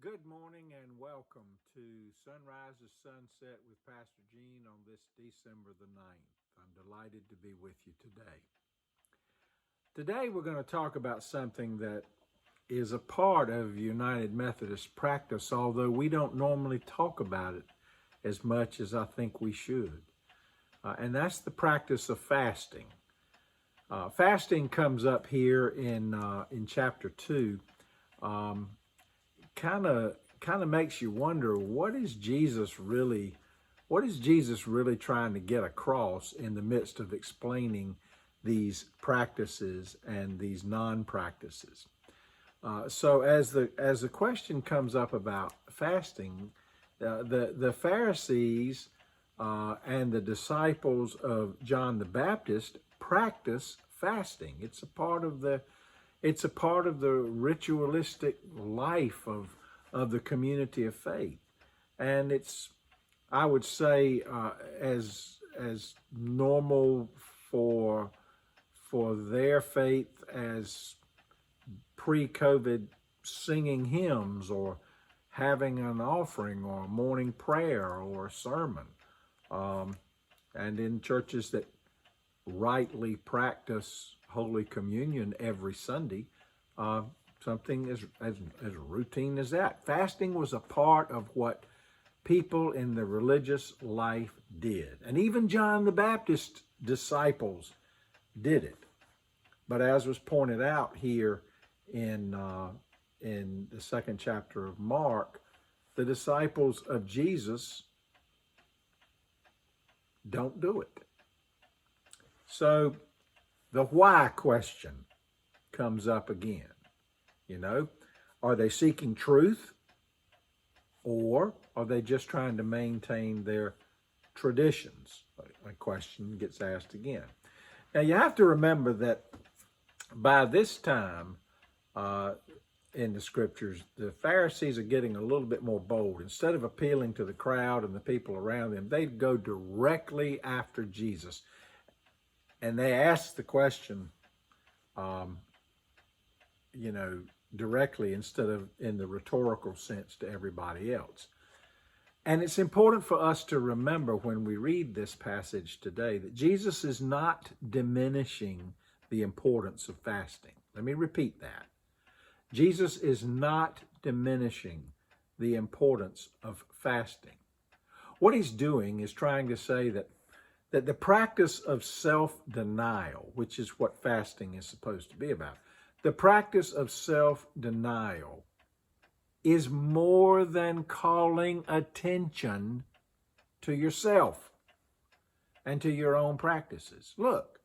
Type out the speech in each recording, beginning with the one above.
Good morning and welcome to Sunrise to Sunset with Pastor Gene on this December the 9th. I'm delighted to be with you today. Today we're going to talk about something that is a part of United Methodist practice, although we don't normally talk about it as much as I think we should. And that's the practice of fasting. Fasting comes up here in chapter 2. Kind of makes you wonder, what is Jesus really trying to get across in the midst of explaining these practices and these non-practices. So as the question comes up about fasting, the Pharisees and the disciples of John the Baptist practice fasting. It's a part of the ritualistic life of the community of faith, and it's, I would say, as normal for their faith as pre-COVID singing hymns or having an offering or a morning prayer or a sermon, and in churches that rightly practice Holy Communion every Sunday, something as routine as that. Fasting was a part of what people in the religious life did. And even John the Baptist's disciples did it. But as was pointed out here in the second chapter of Mark, the disciples of Jesus don't do it. So the why question comes up again. Are they seeking truth, or are they just trying to maintain their traditions? A question gets asked again. Now you have to remember that by this time in the scriptures, the Pharisees are getting a little bit more bold. Instead of appealing to the crowd and the people around them, they'd go directly after Jesus. And they ask the question, directly instead of in the rhetorical sense to everybody else. And it's important for us to remember when we read this passage today that Jesus is not diminishing the importance of fasting. Let me repeat that. Jesus is not diminishing the importance of fasting. What he's doing is trying to say that the practice of self-denial, which is what fasting is supposed to be about, the practice of self-denial is more than calling attention to yourself and to your own practices. Look,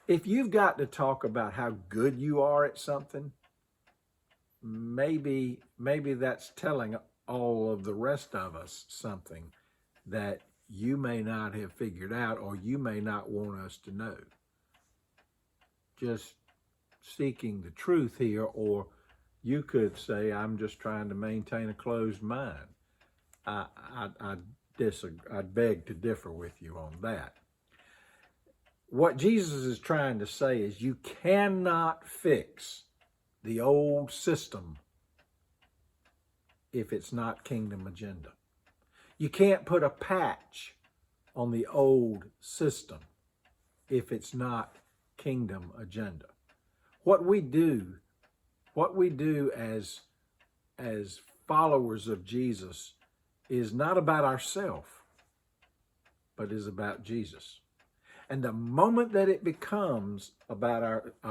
if you've got to talk about how good you are at something, maybe that's telling all of the rest of us something that you may not have figured out, or you may not want us to know. Just seeking the truth here, or you could say, I'm just trying to maintain a closed mind. I'd beg to differ with you on that. What Jesus is trying to say is you cannot fix the old system if it's not kingdom agenda. You can't put a patch on the old system if it's not kingdom agenda. What we do as followers of Jesus is not about ourselves, but is about Jesus. And the moment that it becomes about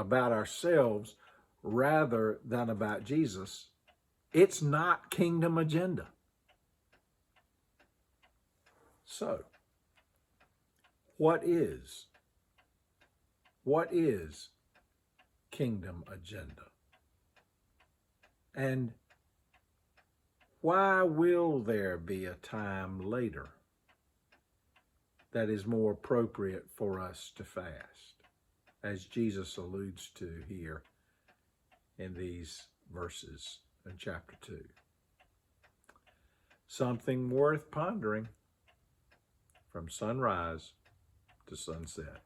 ourselves rather than about Jesus, it's not kingdom agenda. So, what is kingdom agenda? And why will there be a time later that is more appropriate for us to fast, as Jesus alludes to here in these verses in chapter 2? Something worth pondering from sunrise to sunset.